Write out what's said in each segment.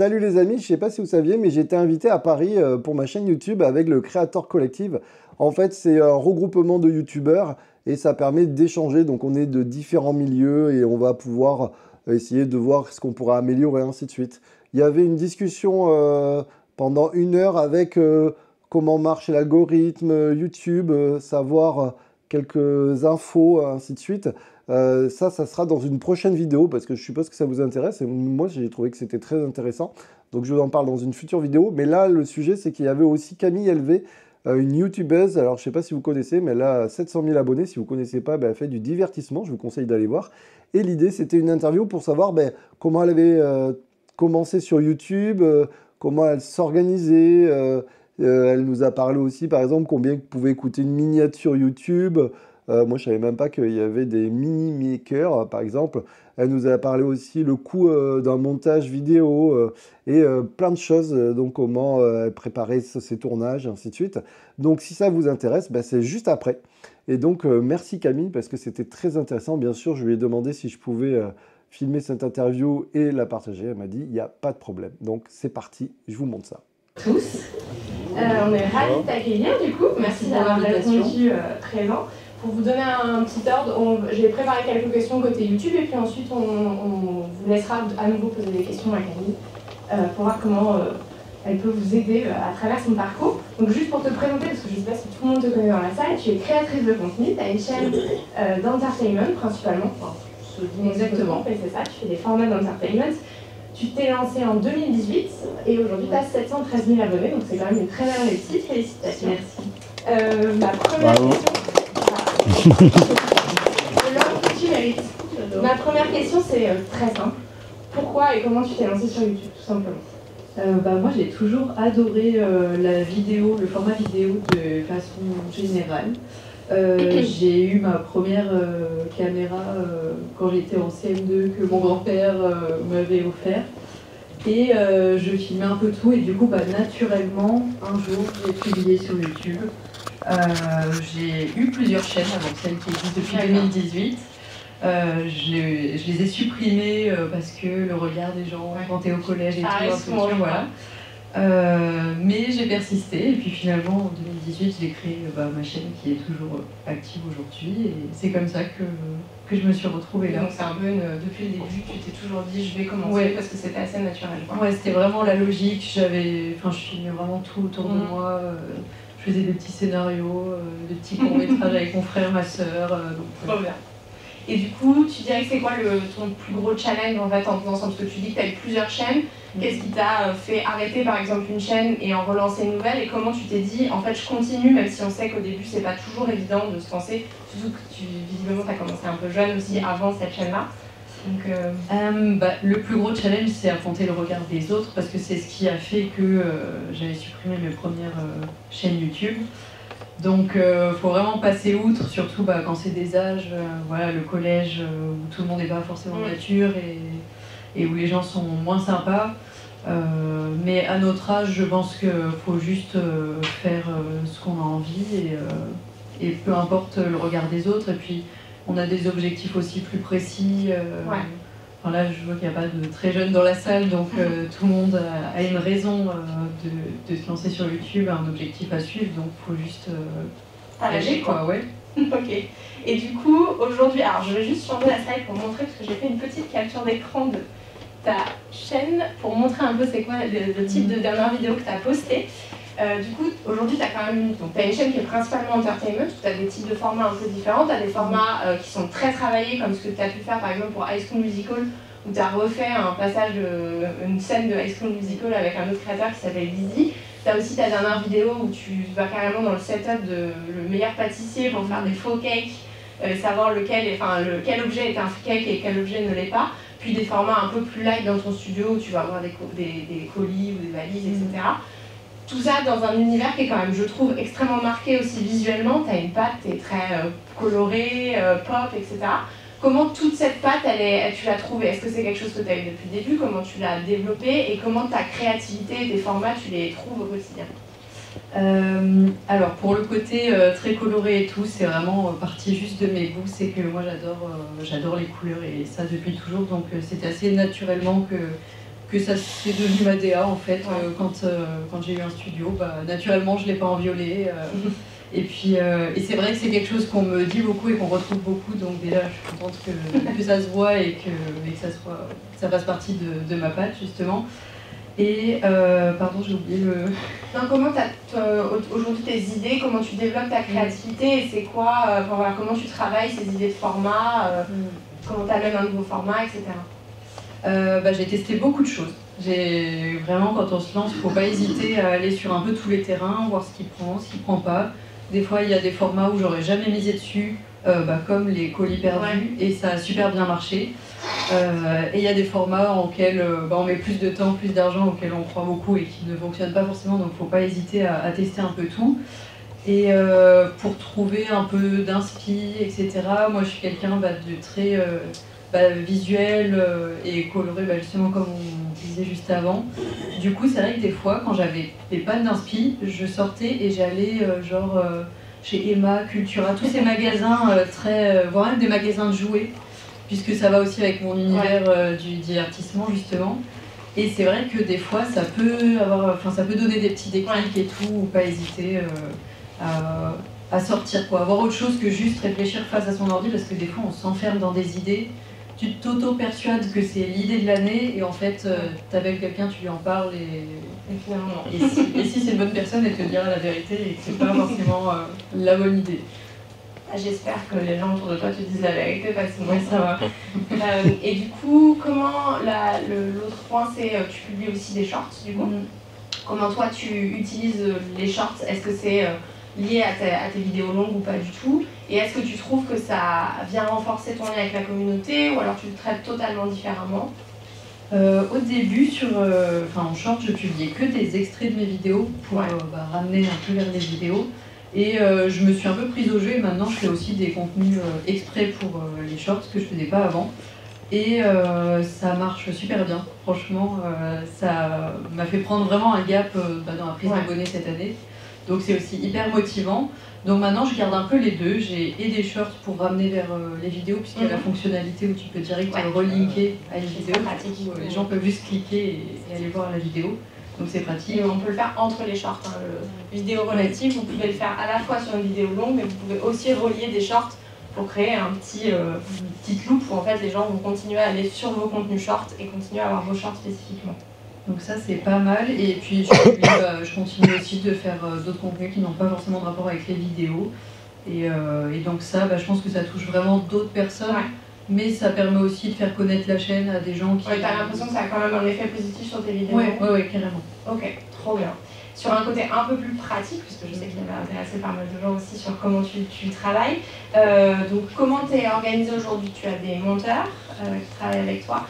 Salut les amis, je sais pas si vous saviez, mais j'ai été invité à Paris pour ma chaîne YouTube avec le Creator Collective. En fait, c'est un regroupement de YouTubeurs et ça permet d'échanger. Donc, on est de différents milieux et on va pouvoir essayer de voir ce qu'on pourra améliorer, ainsi de suite. Il y avait une discussion pendant 1 heure avec comment marche l'algorithme YouTube, savoir quelques infos, ainsi de suite. Ça sera dans une prochaine vidéo parce que je suppose que ça vous intéresse et moi j'ai trouvé que c'était très intéressant. Donc je vous en parle dans une future vidéo. Mais là, le sujet, c'est qu'il y avait aussi Camille LV, une youtubeuse. Alors je ne sais pas si vous connaissez, mais elle a 700 000 abonnés. Si vous ne connaissez pas, ben, elle fait du divertissement. Je vous conseille d'aller voir. Et l'idée, c'était une interview pour savoir ben, comment elle avait commencé sur YouTube, comment elle s'organisait. Elle nous a parlé aussi, par exemple, combien pouvait coûter une miniature YouTube. Moi, je savais même pas qu'il y avait des mini-makers, par exemple. Elle nous a parlé aussi le coût d'un montage vidéo et plein de choses, donc comment elle préparait ses tournages, et ainsi de suite. Donc, si ça vous intéresse, bah, c'est juste après. Et donc, merci Camille, parce que c'était très intéressant. Bien sûr, je lui ai demandé si je pouvais filmer cette interview et la partager. Elle m'a dit, il n'y a pas de problème. Donc, c'est parti, je vous montre ça. Tous. On est ravis de t'accueillir du coup. Merci d'avoir répondu présent. Pour vous donner un petit ordre, j'ai préparé quelques questions côté YouTube et puis ensuite on vous laissera à nouveau poser des questions à Camille pour voir comment elle peut vous aider à travers son parcours. Donc juste pour te présenter, parce que je ne sais pas si tout le monde te connaît dans la salle, tu es créatrice de contenu, tu as une chaîne d'entertainment principalement. Enfin, exactement, c'est ça, tu fais des formats d'entertainment. Tu t'es lancé en 2018 et aujourd'hui tu as 713 000 abonnés, donc c'est quand même une très belle réussite. Félicitations. Merci. Ma première question. Tu mérites. Ma première question, c'est très simple. Pourquoi et comment tu t'es lancé sur YouTube, tout simplement? Moi, j'ai toujours adoré la vidéo, le format vidéo de façon générale. J'ai eu ma première caméra quand j'étais en CM2 que mon grand-père m'avait offert. Et je filmais un peu tout et du coup, naturellement, un jour, j'ai publié sur YouTube. J'ai eu plusieurs chaînes avant celle qui existe depuis 2018. Je les ai supprimées parce que le regard des gens quand t'es au collège et tout, voilà. Mais j'ai persisté et puis finalement en 2018 j'ai créé ma chaîne qui est toujours active aujourd'hui et c'est comme ça que je me suis retrouvée là. Donc c'est un peu depuis le début tu t'es toujours dit je vais commencer parce que c'était assez naturel. Ouais, c'était vraiment la logique, je filmais vraiment tout autour de moi. Je faisais des petits scénarios, des petits courts-métrages avec mon frère, ma soeur. Trop bien. Et du coup, tu dirais que c'est quoi ton plus gros challenge en fait en faisant ça? Parce que tu dis que tu as eu plusieurs chaînes. Qu'est-ce qui t'a fait arrêter par exemple une chaîne et en relancer une nouvelle? Et comment tu t'es dit en fait je continue même si on sait qu'au début c'est pas toujours évident de se lancer? Surtout que visiblement tu as commencé un peu jeune aussi avant cette chaîne-là. Donc, le plus gros challenge c'est affronter le regard des autres parce que c'est ce qui a fait que j'avais supprimé mes premières chaînes YouTube. Donc faut vraiment passer outre, surtout quand c'est des âges, le collège où tout le monde n'est pas forcément mature et où les gens sont moins sympas. Mais à notre âge, je pense qu'il faut juste faire ce qu'on a envie et peu importe le regard des autres. Et puis on a des objectifs aussi plus précis. Là, je vois qu'il n'y a pas de très jeunes dans la salle, donc tout le monde a une raison de se lancer sur YouTube, un objectif à suivre, donc il faut juste agir, quoi. Ouais. Ok. Et du coup, aujourd'hui, alors je vais juste changer la slide pour montrer, parce que j'ai fait une petite capture d'écran de ta chaîne pour montrer un peu c'est quoi le type de dernière vidéo que tu as posté. Du coup, aujourd'hui, tu as quand même une chaîne qui est principalement entertainment, tu as des types de formats un peu différents, tu as des formats qui sont très travaillés, comme ce que tu as pu faire par exemple pour High School Musical, où tu as refait un passage, une scène de High School Musical avec un autre créateur qui s'appelle Lizzie. Tu as aussi ta dernière vidéo où tu vas carrément dans le setup de le meilleur pâtissier pour faire des faux cakes, savoir quel objet est un cake et quel objet ne l'est pas. Puis des formats un peu plus light dans ton studio où tu vas avoir des colis ou des valises, etc. Tout ça dans un univers qui est quand même, je trouve, extrêmement marqué aussi visuellement. Tu as une patte, tu es très colorée, pop, etc. Comment toute cette patte, tu l'as trouvée? Est-ce que c'est quelque chose que tu as eu depuis le début? Comment tu l'as développée? Et comment ta créativité et tes formats, tu les trouves au quotidien? Alors pour le côté très coloré et tout, c'est vraiment partie juste de mes goûts. C'est que moi j'adore les couleurs et ça depuis toujours. Donc c'était assez naturellement que ça c'est devenu ma DA en fait. Quand j'ai eu un studio, naturellement je l'ai pas enviolé. Et puis et c'est vrai que c'est quelque chose qu'on me dit beaucoup et qu'on retrouve beaucoup, donc déjà je suis contente que ça se voit et que ça fasse partie de ma patte justement. Et pardon, j'ai oublié le... Non, comment aujourd'hui tes idées, comment tu développes ta créativité et c'est quoi, voilà, comment tu travailles ces idées de format, comment tu amènes un nouveau format, etc. J'ai testé beaucoup de choses. Vraiment, quand on se lance, il ne faut pas hésiter à aller sur un peu tous les terrains, voir ce qui prend pas. Des fois, il y a des formats où j'aurais jamais misé dessus, comme les colis perdus, et ça a super bien marché. Et il y a des formats auxquels on met plus de temps, plus d'argent, auxquels on croit beaucoup et qui ne fonctionnent pas forcément, donc il ne faut pas hésiter à tester un peu tout. Et pour trouver un peu d'inspi, etc., moi je suis quelqu'un de très visuel et coloré, justement comme on disait juste avant. Du coup, c'est vrai que des fois, quand j'avais des pannes d'inspi, je sortais et j'allais chez Emma, Cultura, tous ces magasins voire même des magasins de jouets, puisque ça va aussi avec mon univers du divertissement justement. Et c'est vrai que des fois ça peut donner des petits déclics et tout, ou pas hésiter à sortir, avoir autre chose que juste réfléchir face à son ordi, parce que des fois on s'enferme dans des idées, tu t'auto-persuades que c'est l'idée de l'année et en fait t'appelles quelqu'un, tu lui en parles et finalement non. Et si c'est une bonne personne, elle te dira la vérité et que c'est pas forcément la bonne idée. J'espère que les gens autour de toi te disent la vérité, parce que moi ça va. Et du coup, comment l'autre point, c'est tu publies aussi des shorts du coup. Comment toi tu utilises les shorts? Est-ce que c'est lié à tes vidéos longues ou pas du tout? Et est-ce que tu trouves que ça vient renforcer ton lien avec la communauté ou alors tu le traites totalement différemment? Au début, en short, je publiais que des extraits de mes vidéos pour ramener un peu vers les vidéos. Et je me suis un peu prise au jeu et maintenant je fais aussi des contenus exprès pour les shorts, que je faisais pas avant. Et ça marche super bien, franchement, ça m'a fait prendre vraiment un gap dans la prise d'abonnés cette année. Donc c'est aussi hyper motivant. Donc maintenant je garde un peu les deux, j'ai des shorts pour ramener vers les vidéos, puisqu'il y a la fonctionnalité où tu peux direct relinker à une vidéo, où les gens peuvent juste cliquer et aller voir la vidéo. Donc c'est pratique. Et on peut le faire entre les shorts, le vidéo relative, vous pouvez le faire à la fois sur une vidéo longue, mais vous pouvez aussi relier des shorts pour créer une petite loupe où en fait les gens vont continuer à aller sur vos contenus shorts et continuer à avoir vos shorts spécifiquement. Donc ça c'est pas mal, et puis je continue aussi de faire d'autres contenus qui n'ont pas forcément de rapport avec les vidéos. Et donc ça, je pense que ça touche vraiment d'autres personnes. Mais ça permet aussi de faire connaître la chaîne à des gens qui... t'as l'impression que ça a quand même un effet positif sur tes vidéos? Oui, carrément. Ok, trop bien. Sur un côté un peu plus pratique, puisque je sais qu'il va intéresser pas mal de gens aussi sur comment tu travailles, donc comment tu es organisé aujourd'hui? Tu as des monteurs qui travaillent avec toi.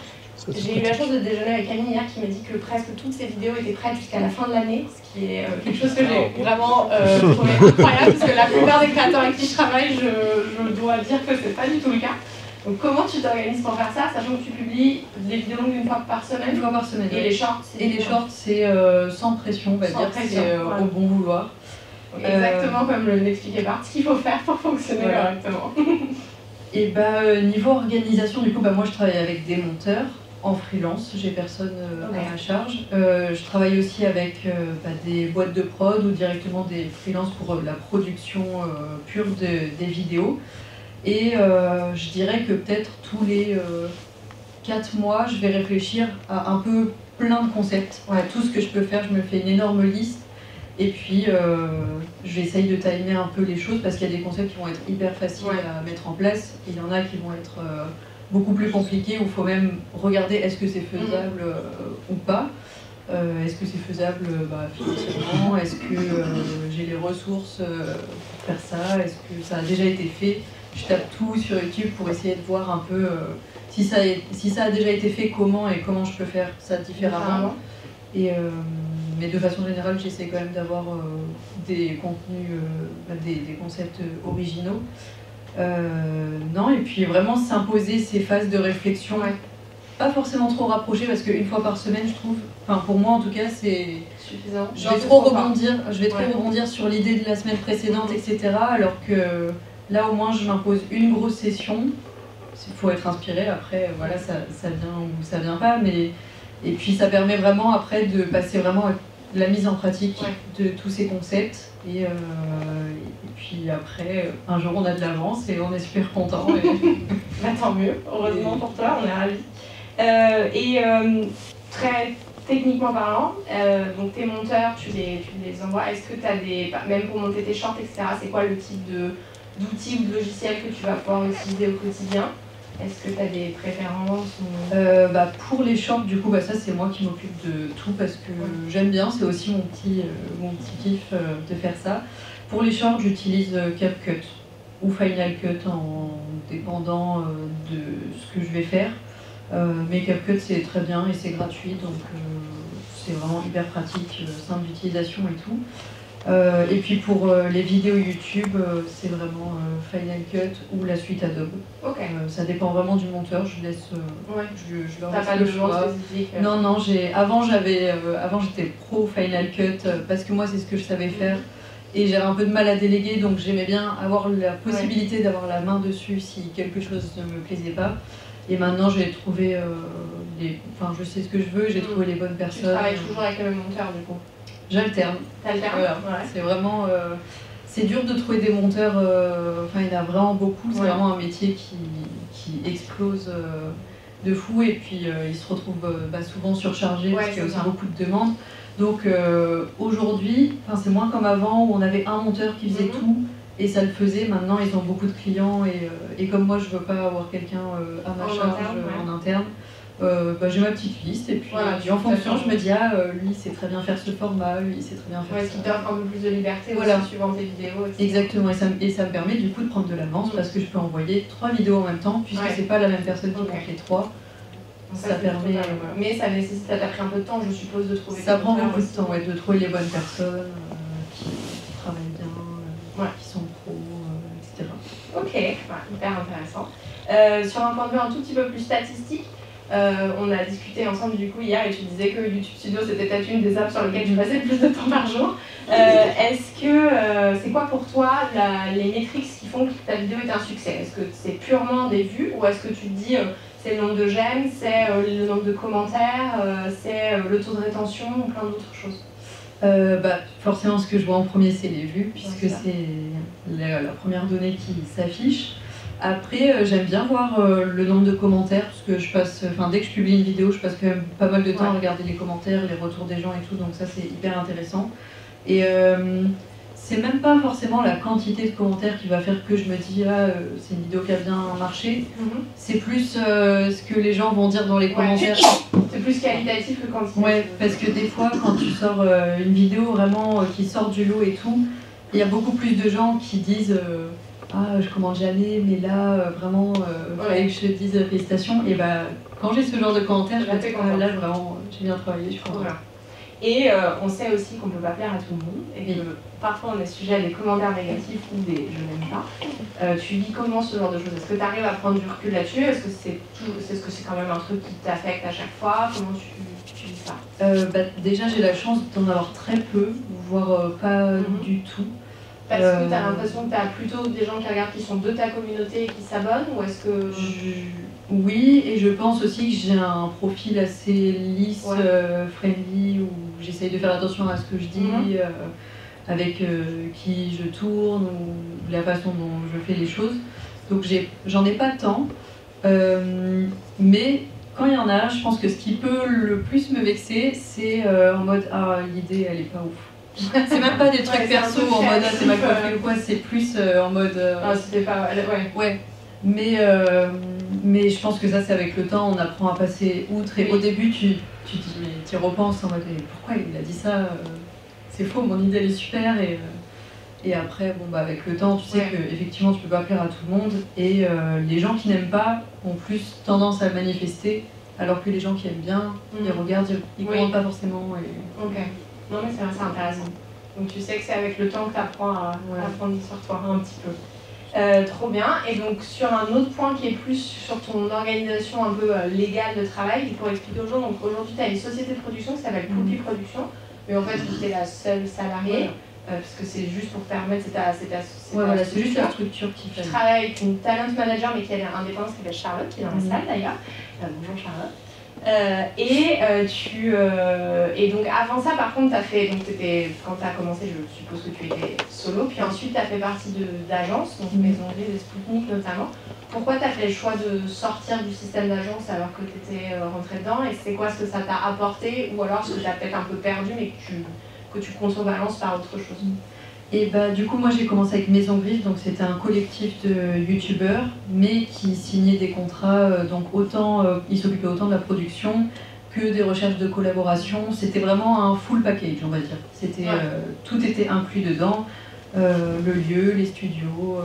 J'ai eu la chance de déjeuner avec Camille hier qui m'a dit que presque toutes ses vidéos étaient prêtes jusqu'à la fin de l'année, ce qui est quelque chose que j'ai vraiment trouvé incroyable, parce que la plupart des créateurs avec qui je travaille, je dois dire que c'est pas du tout le cas. Donc comment tu t'organises pour faire ça, sachant que tu publies des vidéos longues une fois par semaine? Une fois par semaine. Et les shorts? Et les shorts, c'est sans pression, on va dire, c'est au bon vouloir. Exactement comme l'expliquait Bart, ce qu'il faut faire pour fonctionner correctement. Et niveau organisation, du coup, moi je travaille avec des monteurs en freelance, j'ai personne à ma charge. Je travaille aussi avec des boîtes de prod ou directement des freelances pour la production pure des vidéos. Et je dirais que peut-être tous les 4 mois, je vais réfléchir à un peu plein de concepts. Tout ce que je peux faire, je me fais une énorme liste. Et puis, j'essaye de timer un peu les choses, parce qu'il y a des concepts qui vont être hyper faciles à mettre en place. Et il y en a qui vont être beaucoup plus compliqués, où il faut même regarder est-ce que c'est faisable ou pas. Est-ce que c'est faisable financièrement? Est-ce que j'ai les ressources pour faire ça? Est-ce que ça a déjà été fait? Je tape tout sur YouTube pour essayer de voir un peu si ça a déjà été fait, comment et comment je peux faire ça différemment. Et, mais de façon générale, j'essaie quand même d'avoir des contenus, des concepts originaux. Non, et puis vraiment s'imposer ces phases de réflexion, pas forcément trop rapprochées, parce qu'une fois par semaine, je trouve, pour moi en tout cas, c'est suffisant. Je vais trop rebondir sur l'idée de la semaine précédente, etc. Alors que là, au moins, je m'impose une grosse session. Il faut être inspiré, après, voilà, ça vient ou ça vient pas, mais Et puis ça permet vraiment après de passer vraiment à la mise en pratique de tous ces concepts. Et puis après, un jour on a de l'avance et on est super content. Bah, tant mieux, heureusement pour toi, on est ravis. Très techniquement parlant, donc tes monteurs, tu les envoies. Est-ce que tu as même pour monter tes shorts, etc., c'est quoi le type d'outils ou de logiciels que tu vas pouvoir utiliser au quotidien? Est-ce que tu as des préférences pour les shorts, du coup, ça c'est moi qui m'occupe de tout parce que j'aime bien, c'est aussi mon petit kiff de faire ça. Pour les shorts, j'utilise CapCut ou Final Cut en dépendant de ce que je vais faire. Mais CapCut c'est très bien et c'est gratuit, donc c'est vraiment hyper pratique, simple d'utilisation et tout. Et puis pour les vidéos YouTube, c'est vraiment Final Cut ou la suite Adobe. Ça dépend vraiment du monteur, je laisse je leur laisse pas le de choix. spécifique Non, avant j'étais pro Final Cut parce que moi c'est ce que je savais faire et j'avais un peu de mal à déléguer, donc j'aimais bien avoir la possibilité d'avoir la main dessus si quelque chose ne me plaisait pas. Et maintenant j'ai trouvé je sais ce que je veux, j'ai trouvé les bonnes personnes. Tu travailles toujours avec le même monteur du coup? J'alterne. Voilà. C'est vraiment... c'est dur de trouver des monteurs, il y en a vraiment beaucoup, c'est vraiment un métier qui explose de fou et puis il se retrouve souvent surchargé parce qu'il y a aussi beaucoup de demandes. Donc aujourd'hui, c'est moins comme avant où on avait un monteur qui faisait tout et ça le faisait. Maintenant ils ont beaucoup de clients et comme moi je veux pas avoir quelqu'un à ma charge en interne, j'ai ma petite liste et puis en fonction je me dis lui sait très bien faire ce format, lui il sait très bien faire ça. Ce qui t'offre un peu plus de liberté aussi suivant tes vidéos. Etc. Exactement, et ça me permet du coup de prendre de l'avance parce que je peux envoyer 3 vidéos en même temps puisque c'est pas la même personne qui monte les 3. Ça permet. Mais ça nécessite, ça t'a pris un peu de temps, je suppose, de trouver. Ça prend beaucoup de temps, de trouver les bonnes personnes qui travaillent bien, qui sont pros, etc. Ok, hyper intéressant. Sur un point de vue un tout petit peu plus statistique, on a discuté ensemble du coup hier et tu disais que YouTube Studio c'était peut-être une des apps sur lesquelles tu passais le plus de temps par jour. Est-ce que c'est quoi pour toi les métriques qui font que ta vidéo est un succès? Est-ce que c'est purement des vues ou est-ce que tu te dis c'est le nombre de j'aime, c'est le nombre de commentaires, c'est le taux de rétention ou plein d'autres choses? Forcément ce que je vois en premier c'est les vues puisque c'est la première donnée qui s'affiche. Après, j'aime bien voir le nombre de commentaires, parce que je passe, dès que je publie une vidéo, je passe quand même pas mal de temps à regarder les commentaires, les retours des gens et tout, donc ça c'est hyper intéressant. Et c'est même pas forcément la quantité de commentaires qui va faire que je me dis c'est une vidéo qui a bien marché, c'est plus ce que les gens vont dire dans les commentaires. C'est plus qualitatif que quantitatif. Ouais, parce que des fois quand tu sors une vidéo vraiment qui sort du lot et tout, il y a beaucoup plus de gens qui disent je commande jamais, mais là, vraiment, fallait que je te dise félicitations. Et quand j'ai ce genre de commentaires, je me dis, là, vraiment, j'ai bien travaillé, je suis contente. Et on sait aussi qu'on ne peut pas plaire à tout le monde, et que parfois on est sujet à des commentaires négatifs ou des je n'aime pas. Tu vis comment ce genre de choses? Est-ce que tu arrives à prendre du recul là-dessus? Est-ce que c'est quand même un truc qui t'affecte à chaque fois? Comment tu vis ça? Déjà, j'ai la chance d'en avoir très peu, voire pas du tout. Parce que tu as l'impression que tu as plutôt des gens qui regardent qui sont de ta communauté et qui s'abonnent, ou est-ce que... Oui, et je pense aussi que j'ai un profil assez lisse, friendly, où j'essaye de faire attention à ce que je dis, avec qui je tourne, ou la façon dont je fais les choses. Donc j'en ai pas tant, mais quand il y en a, je pense que ce qui peut le plus me vexer, c'est en mode « Ah, l'idée, elle est pas ouf ». C'est même pas des trucs perso en mode c'est mal coiffé ou quoi, c'est plus en mode c'était pas mais je pense que ça c'est avec le temps, on apprend à passer outre et au début tu y repenses en mode pourquoi il a dit ça, c'est faux, mon idée elle est super et après avec le temps tu sais que effectivement tu peux pas plaire à tout le monde et les gens qui n'aiment pas ont plus tendance à le manifester alors que les gens qui aiment bien ils regardent, ils commentent pas forcément Non mais c'est intéressant. Donc tu sais que c'est avec le temps que tu apprends à apprendre sur toi un petit peu. Trop bien. Et donc sur un autre point qui est plus sur ton organisation un peu légale de travail, pour expliquer aux gens, donc aujourd'hui tu as une société de production qui s'appelle Poupie Production, mais en fait tu es la seule salariée, parce que c'est juste pour permettre, c'est juste la structure qui fait. Tu travailles avec une talent manager mais qui est indépendante, qui s'appelle Charlotte, qui est dans la salle d'ailleurs. Bonjour Charlotte. Et donc avant ça, par contre, quand tu as commencé, je suppose que tu étais solo, puis ensuite tu as fait partie d'agences, donc Maison Grise et Spoutnik notamment. Pourquoi tu as fait le choix de sortir du système d'agence alors que tu étais rentré dedans, et c'est quoi ce que ça t'a apporté, ou alors ce que tu as peut-être un peu perdu mais que tu contrebalances par autre chose? Et bah, du coup, moi j'ai commencé avec Maison Griffe, donc c'était un collectif de youtubeurs, mais qui signaient des contrats, donc autant, ils s'occupaient autant de la production que des recherches de collaboration. C'était vraiment un full package, on va dire. Tout était inclus dedans, le lieu, les studios,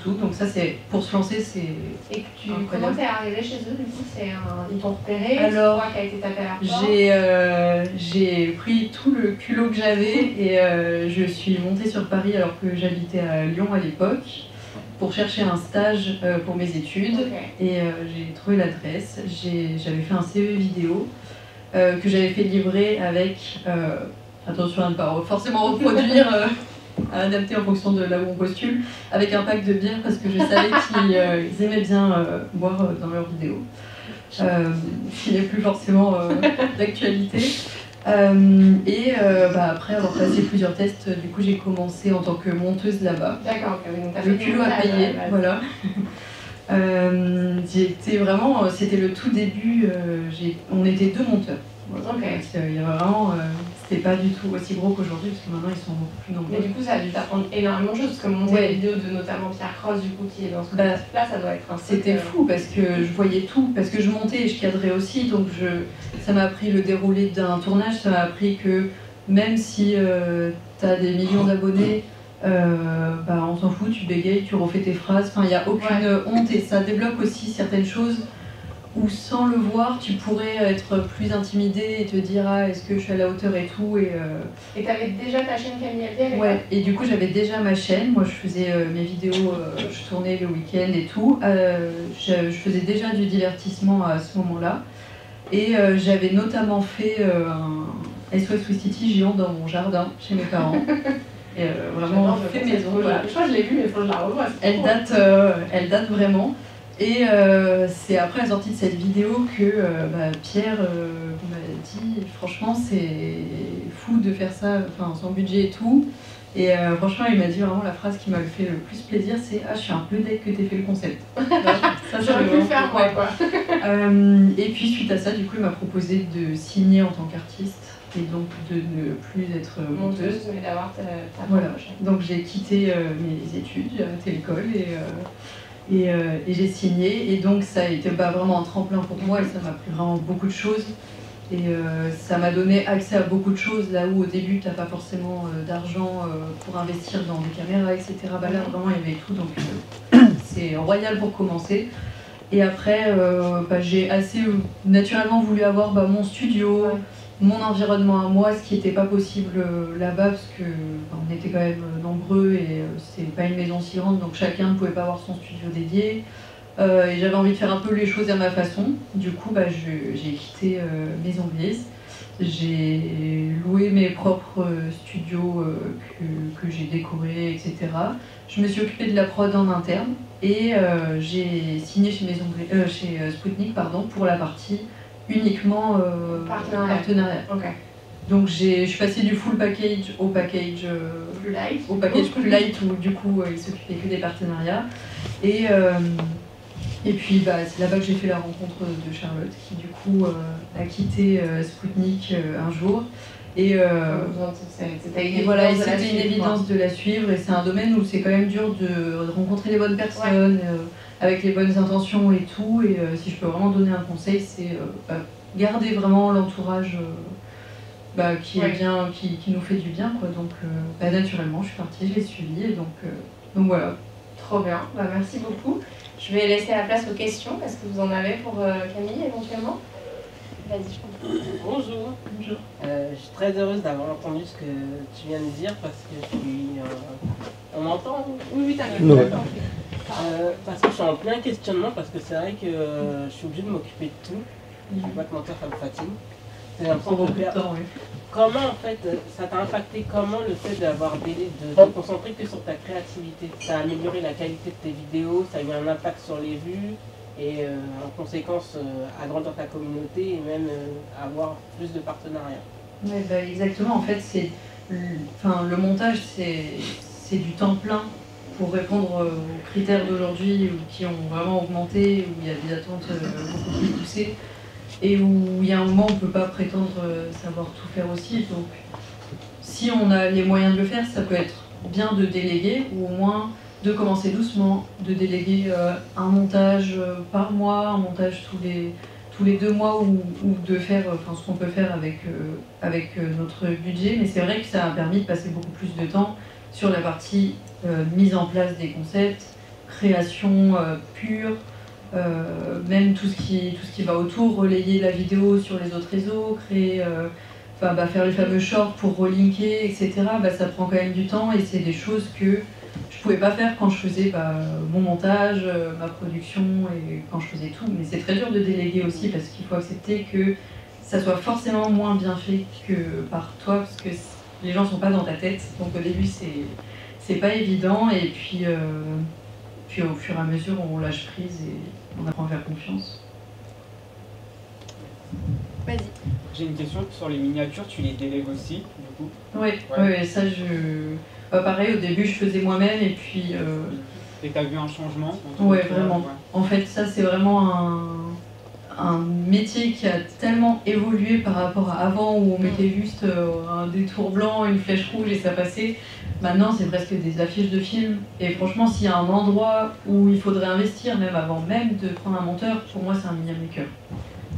tout. Donc ça, c'est pour se lancer, c'est. Et comment t'es arrivé chez eux, du coup? Ils t'ont repéré? Alors, qui a été tapé à la porte? j'ai pris tout le culot que j'avais et je suis montée sur Paris alors que j'habitais à Lyon à l'époque pour chercher un stage pour mes études. Et j'ai trouvé l'adresse. J'avais fait un CV vidéo que j'avais fait livrer avec, attention à ne pas forcément reproduire, à adapter en fonction de là où on postule, avec un pack de bière parce que je savais qu'ils aimaient bien boire dans leurs vidéos. Ce qui n'est plus forcément d'actualité. Après avoir passé plusieurs tests, du coup j'ai commencé en tant que monteuse là-bas. D'accord, donc t'as le culot à payer, voilà. C'était le tout début, on était 2 monteurs. Il y avait vraiment, c'était pas du tout aussi gros qu'aujourd'hui parce que maintenant ils sont beaucoup plus nombreux. Mais du coup ça a dû t'apprendre énormément de choses parce que monter la vidéo de notamment Pierre Cross du coup qui est dans ce collectif-là, ça doit être un truc. C'était fou parce que je voyais tout, parce que je montais et je cadrais aussi, donc ça m'a appris le déroulé d'un tournage, ça m'a appris que même si t'as des millions d'abonnés, on s'en fout, tu bégayes, tu refais tes phrases, il n'y a aucune honte et ça débloque aussi certaines choses où sans le voir, tu pourrais être plus intimidé et te dire est-ce que je suis à la hauteur et tout. Et t'avais déjà ta chaîne Camille Alder? Ouais, et du coup j'avais déjà ma chaîne, moi je faisais mes vidéos, je tournais le week-end et tout. Je faisais déjà du divertissement à ce moment-là. Et j'avais notamment fait un SOS Wistiti géant dans mon jardin, chez mes parents. Et vraiment fait maison. Voilà. Je crois que je l'ai vu, mais il faut que je la revoie. Elle date vraiment. Et c'est après la sortie de cette vidéo que Pierre m'a dit franchement c'est fou de faire ça sans budget et tout. Et franchement il m'a dit vraiment la phrase qui m'a fait le plus plaisir, c'est je suis un peu deg que t'aies fait le concept. Ça j'aurais pu le faire moi quoi. Et puis suite à ça du coup il m'a proposé de signer en tant qu'artiste et donc de ne plus être monteuse mais d'avoir ta voilà. Donc j'ai quitté mes études, j'ai arrêté l'école et j'ai signé, et donc ça a été vraiment un tremplin pour moi et ça m'a appris vraiment beaucoup de choses et ça m'a donné accès à beaucoup de choses là où au début t'as pas forcément d'argent pour investir dans des caméras etc. Là vraiment il y avait tout, donc c'est royal pour commencer. Et après j'ai assez naturellement voulu avoir mon studio, mon environnement à moi, ce qui n'était pas possible là-bas parce que on était quand même nombreux et c'est pas une maison si grande, donc chacun ne pouvait pas avoir son studio dédié. Et j'avais envie de faire un peu les choses à ma façon. Du coup, j'ai quitté Maison Grise. J'ai loué mes propres studios que j'ai décorés, etc. Je me suis occupée de la prod en interne et j'ai signé chez Spoutnik pour la partie uniquement partenariat. Okay. Donc je suis passée du full package au package plus light où du coup il s'occupait que des partenariats. Et puis c'est là-bas que j'ai fait la rencontre de Charlotte qui du coup a quitté Spoutnik un jour. Et c'était une évidence de la suivre et c'est un domaine où c'est quand même dur de rencontrer les bonnes personnes avec les bonnes intentions et tout. Et si je peux vraiment donner un conseil, c'est garder vraiment l'entourage qui est bien, qui nous fait du bien quoi. Donc naturellement je suis partie, je l'ai suivi et donc voilà. Trop bien, merci beaucoup. Je vais laisser la place aux questions. Est-ce que vous en avez pour Camille éventuellement? Vas-y, je comprends. Bonjour. Bonjour. Je suis très heureuse d'avoir entendu ce que tu viens de dire parce que je suis... On m'entend? Oui, t'inquiète. Parce que je suis en plein questionnement parce que c'est vrai que je suis obligée de m'occuper de tout. Je vais pas te mentir, ça me fatigue. C'est l'impression de perdre. Comment en fait ça t'a impacté, comment le fait d'avoir de te concentrer que sur ta créativité? Ça a amélioré la qualité de tes vidéos, ça a eu un impact sur les vues, et en conséquence agrandir ta communauté et même avoir plus de partenariats. Ouais, bah exactement, en fait le montage c'est du temps plein pour répondre aux critères d'aujourd'hui qui ont vraiment augmenté, où il y a des attentes beaucoup plus poussées et où il y a un moment où on ne peut pas prétendre savoir tout faire aussi. Donc si on a les moyens de le faire, ça peut être bien de déléguer ou au moins de commencer doucement, de déléguer un montage par mois, un montage tous les 2 mois ou de faire ce qu'on peut faire avec notre budget. Mais c'est vrai que ça a permis de passer beaucoup plus de temps sur la partie mise en place des concepts, création pure, même tout ce qui va autour, relayer la vidéo sur les autres réseaux, créer, faire les fameux shorts pour relinker, etc. Ça prend quand même du temps et c'est des choses que je pouvais pas faire quand je faisais mon montage, ma production et quand je faisais tout. Mais c'est très dur de déléguer aussi parce qu'il faut accepter que ça soit forcément moins bien fait que par toi parce que les gens sont pas dans ta tête. Donc au début c'est pas évident et puis au fur et à mesure on lâche prise et on apprend à faire confiance. Vas-y. J'ai une question sur les miniatures, tu les délègues aussi du coup? Oui, ça pareil, au début je faisais moi-même et puis... Et t'as vu un changement? Ouais, vraiment. Ouais. En fait, ça c'est vraiment un métier qui a tellement évolué par rapport à avant où on mettait juste un détour blanc, une flèche rouge et ça passait. Maintenant, c'est presque des affiches de films. Et franchement, s'il y a un endroit où il faudrait investir, même avant même de prendre un monteur, pour moi c'est un media maker.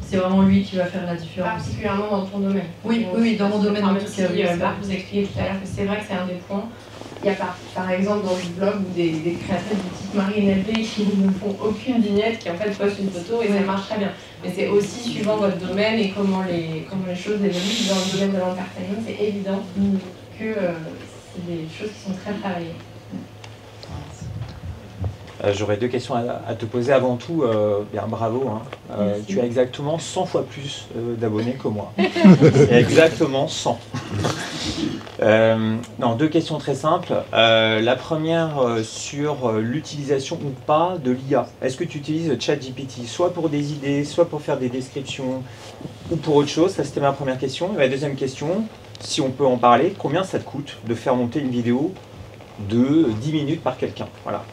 C'est vraiment lui qui va faire la différence. Particulièrement dans ton domaine. Oui, dans mon domaine en tout cas. Marc vous expliquait tout à l'heure que c'est vrai que c'est un des points. Il y a par exemple dans le blog des créatrices du type Marie NLP qui ne font aucune vignette, qui en fait postent une photo et ça marche très bien. Mais c'est aussi suivant votre domaine et comment les choses évoluent. Dans le domaine de l'entertainment, c'est évident que c'est des choses qui sont très travaillées. J'aurais 2 questions à te poser. Avant tout, bien bravo. Tu as exactement 100 fois plus d'abonnés que moi. Exactement 100. Non, 2 questions très simples. La première sur l'utilisation ou pas de l'IA. Est-ce que tu utilises ChatGPT soit pour des idées, soit pour faire des descriptions ou pour autre chose? Ça, c'était ma première question. Et ma deuxième question, si on peut en parler, combien ça te coûte de faire monter une vidéo de 10 minutes par quelqu'un? Voilà.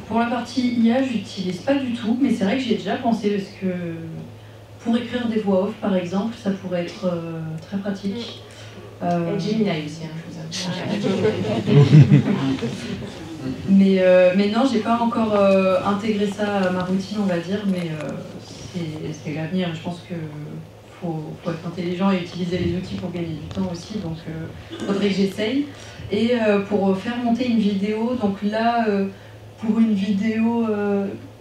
Pour la partie IA, j'utilise pas du tout, mais c'est vrai que j'ai déjà pensé parce que pour écrire des voix off, par exemple, ça pourrait être très pratique. Et Gemini aussi, je vous mais non, j'ai pas encore intégré ça à ma routine, on va dire, mais c'est l'avenir. Je pense que faut être intelligent et utiliser les outils pour gagner du temps aussi, donc faudrait que j'essaye. Et pour faire monter une vidéo, donc là, pour une vidéo,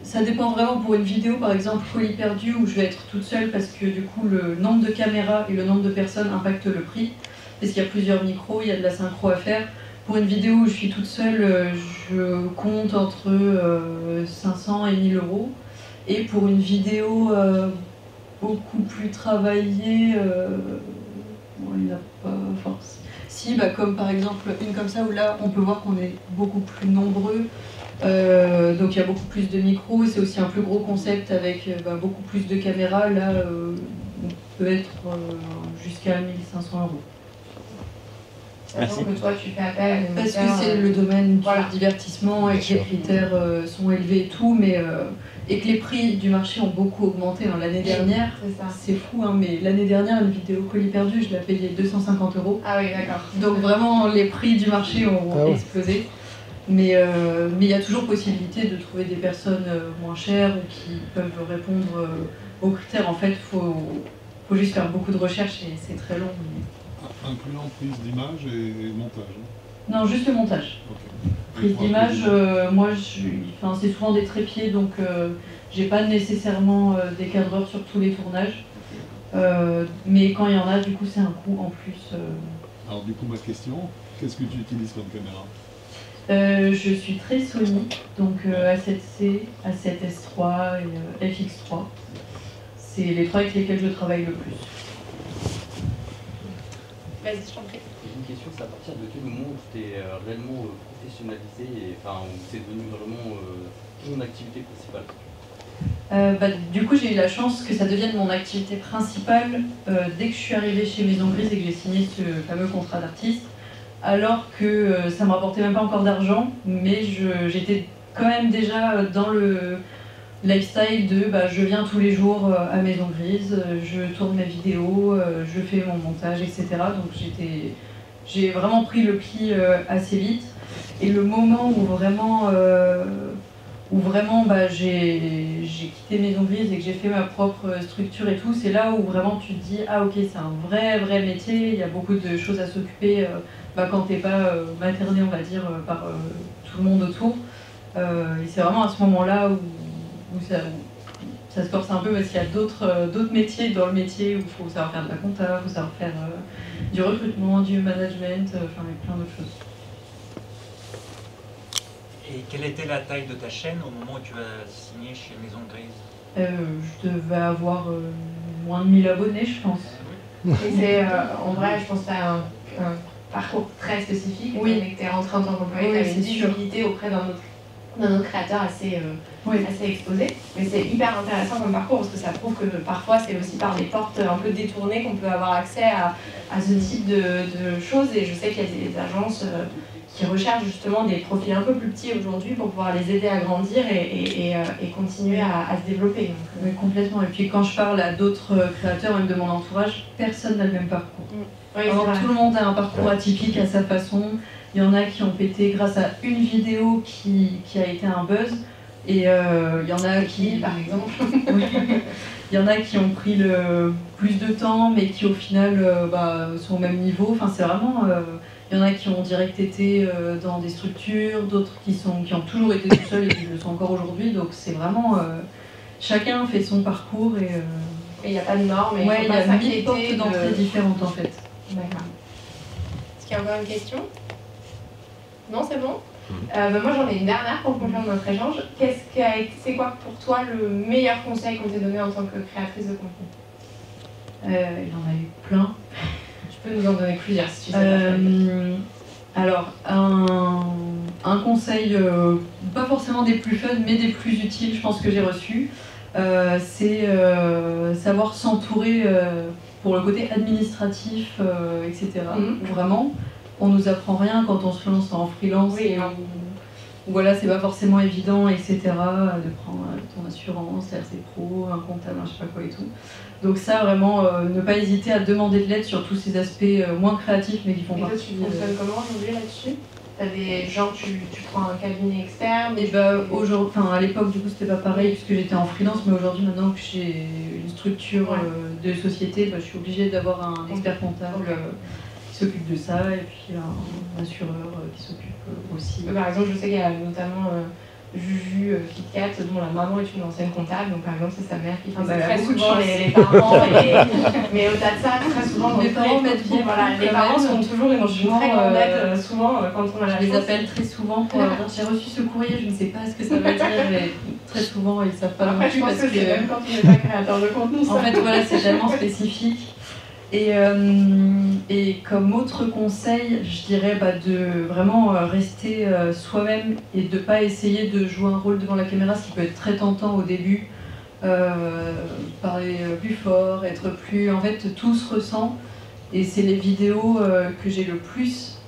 ça dépend vraiment. Pour une vidéo, par exemple, Colis perdu, où je vais être toute seule parce que du coup, le nombre de caméras et le nombre de personnes impactent le prix, parce qu'il y a plusieurs micros, il y a de la synchro à faire. Pour une vidéo où je suis toute seule, je compte entre 500 et 1000 euros. Et pour une vidéo beaucoup plus travaillée, il n'y a pas force. Si, comme par exemple une comme ça où là on peut voir qu'on est beaucoup plus nombreux, donc il y a beaucoup plus de micros, c'est aussi un plus gros concept avec beaucoup plus de caméras, là on peut être jusqu'à 1500 euros. Sachant que toi tu fais appel à des parce moteurs, que c'est le domaine du divertissement et que les critères sont élevés et tout, mais et que les prix du marché ont beaucoup augmenté l'année dernière. C'est fou, mais l'année dernière, une vidéo Colis perdu, je l'ai payée 250 euros. Ah oui, d'accord. Donc vraiment, les prix du marché ont explosé. Mais il y a toujours possibilité de trouver des personnes moins chères ou qui peuvent répondre aux critères. En fait, faut juste faire beaucoup de recherches et c'est très long. Incluant prise d'image et montage. Non, juste le montage. Okay. Prise d'image, moi, c'est souvent des trépieds, donc j'ai pas nécessairement des cadreurs sur tous les tournages. Mais quand il y en a, du coup, c'est un coût en plus. Alors du coup, ma question, qu'est-ce que tu utilises comme caméra? Je suis très Sony, donc A7C, A7S3 et FX3. C'est les 3 avec lesquels je travaille le plus. Vas-y, je t'en prie. Une question, c'est à partir de quel moment où tu es réellement professionnalisé et où c'est devenu vraiment ton activité principale? Du coup, j'ai eu la chance que ça devienne mon activité principale dès que je suis arrivée chez Maison Grise et que j'ai signé ce fameux contrat d'artiste, alors que ça me rapportait même pas encore d'argent, mais j'étais quand même déjà dans le lifestyle de je viens tous les jours à Maison Grise, je tourne mes vidéos, je fais mon montage, etc. Donc j'ai vraiment pris le pli assez vite. Et le moment où vraiment j'ai quitté Maison Grise et que j'ai fait ma propre structure et tout, c'est là où vraiment tu te dis ah ok, c'est un vrai métier, il y a beaucoup de choses à s'occuper quand t'es pas materné, on va dire, par tout le monde autour. Et c'est vraiment à ce moment-là où ça se corse un peu parce qu'il y a d'autres métiers dans le métier où il faut savoir faire de la compta, il faut savoir faire du recrutement, du management, enfin plein d'autres choses. Et quelle était la taille de ta chaîne au moment où tu as signé chez Maison Grise? Je devais avoir moins de 1000 abonnés, je pense. Et c'est, en vrai, je pense que tu as un parcours très spécifique. Oui. Et que tu es rentré en tant qu'employé, tu as une visibilité auprès d'un autre créateur assez exposé. Mais c'est hyper intéressant comme parcours parce que ça prouve que parfois c'est aussi par des portes un peu détournées qu'on peut avoir accès à ce type de choses. Et je sais qu'il y a des agences qui recherchent justement des profils un peu plus petits aujourd'hui pour pouvoir les aider à grandir et continuer à se développer. Donc, oui, complètement. Et puis quand je parle à d'autres créateurs, même de mon entourage, personne n'a le même parcours. Oui, tout le monde a un parcours atypique à sa façon. Il y en a qui ont pété grâce à une vidéo qui a été un buzz. Et il y en a qui, par exemple, il y en a qui ont pris le plus de temps, mais qui au final sont au même niveau. Enfin, c'est vraiment... il y en a qui ont direct été dans des structures, d'autres qui ont toujours été tout seuls et qui le sont encore aujourd'hui. Donc c'est vraiment... chacun fait son parcours et il n'y a pas de normes. Il y a 1000 portes d'entrée différentes en fait. D'accord. Est-ce qu'il y a encore une question? Non, c'est bon? Moi j'en ai une dernière pour conclure notre échange. C'est quoi pour toi le meilleur conseil qu'on t'ait donné en tant que créatrice de contenu? Il y en a eu plein. Tu peux nous en donner plusieurs si tu sais pas. Alors, un conseil, pas forcément des plus fun, mais des plus utiles, je pense que j'ai reçu, c'est savoir s'entourer pour le côté administratif, etc. Vraiment, on nous apprend rien quand on se lance en freelance. Oui, où voilà, c'est pas forcément évident, etc. de prendre ton assurance, RC Pro, un comptable, je sais pas quoi et tout. Donc ça, vraiment, ne pas hésiter à demander de l'aide sur tous ces aspects moins créatifs, mais qui font partie... Et toi, tu fonctionnes comment aujourd'hui là-dessus? T'as des gens, tu prends un cabinet externe? Et à l'époque, du coup, c'était pas pareil, puisque j'étais en freelance, mais aujourd'hui, maintenant que j'ai une structure de société, je suis obligée d'avoir un expert comptable qui s'occupe de ça, et puis un assureur qui s'occupe aussi. Par exemple, je sais qu'il y a notamment Juju KitKat, dont la maman est une ancienne comptable, donc par exemple c'est sa mère qui fait très souvent les parents, mais au-delà de ça, très souvent mes parents m'aident bien. Les parents sont toujours une très grande aide, souvent quand on a la chance. Je les appelle très souvent pour leur dire j'ai reçu ce courrier, je ne sais pas ce que ça veut dire, mais très souvent ils ne savent pas. Après je pense que c'est même quand tu n'es pas créateur de contenu. En fait voilà, c'est tellement spécifique. Et comme autre conseil, je dirais de vraiment rester soi-même et de ne pas essayer de jouer un rôle devant la caméra, ce qui peut être très tentant au début. Parler plus fort, être plus... En fait, tout se ressent. Et c'est les vidéos que j'ai le plus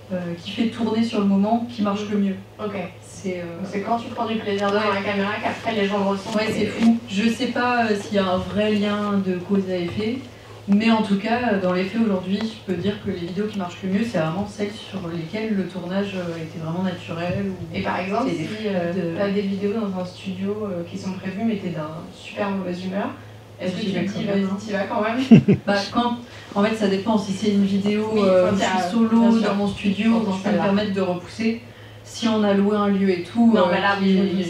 kiffé tourner sur le moment qui marchent le mieux. Ok. C'est quand tu prends du plaisir devant la caméra qu'après les gens le ressentent. Ouais, c'est fou. Je sais pas s'il y a un vrai lien de cause à effet. Mais en tout cas, dans les faits aujourd'hui, je peux dire que les vidéos qui marchent le mieux, c'est vraiment celles sur lesquelles le tournage a été vraiment naturel. Et par exemple, si tu as des vidéos dans un studio qui sont prévues, mais tu es d'un super mauvaise humeur, est-ce que tu y vas quand même? En fait, ça dépend. Si c'est une vidéo solo dans mon studio, je peux me permettre de repousser. Si on a loué un lieu et tout... Non, mais là,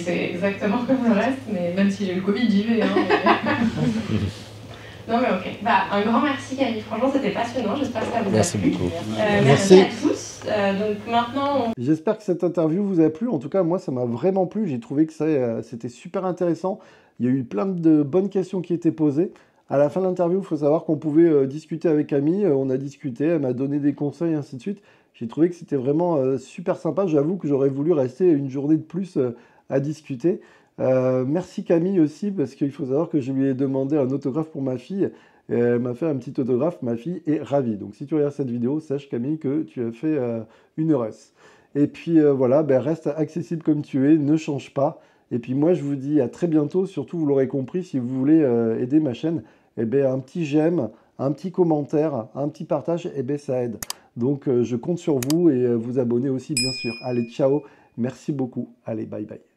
c'est exactement comme le reste. Mais même si j'ai le Covid, j'y vais. Non mais ok. Un grand merci Camille, franchement c'était passionnant, j'espère que ça vous a plu. Merci beaucoup. Merci à tous. Donc maintenant... J'espère que cette interview vous a plu, en tout cas moi ça m'a vraiment plu, j'ai trouvé que c'était super intéressant. Il y a eu plein de bonnes questions qui étaient posées. À la fin de l'interview, il faut savoir qu'on pouvait discuter avec Camille, on a discuté, elle m'a donné des conseils et ainsi de suite. J'ai trouvé que c'était vraiment super sympa, j'avoue que j'aurais voulu rester une journée de plus à discuter. Merci Camille aussi, parce qu'il faut savoir que je lui ai demandé un autographe pour ma fille. Et elle m'a fait un petit autographe, ma fille est ravie. Donc si tu regardes cette vidéo, sache Camille que tu as fait une heureuse. Et puis voilà, ben, reste accessible comme tu es, ne change pas. Et puis moi je vous dis à très bientôt, surtout vous l'aurez compris, si vous voulez aider ma chaîne, eh ben, un petit j'aime, un petit commentaire, un petit partage, eh ben, ça aide. Donc je compte sur vous et vous abonner aussi bien sûr. Allez, ciao, merci beaucoup. Allez, bye bye.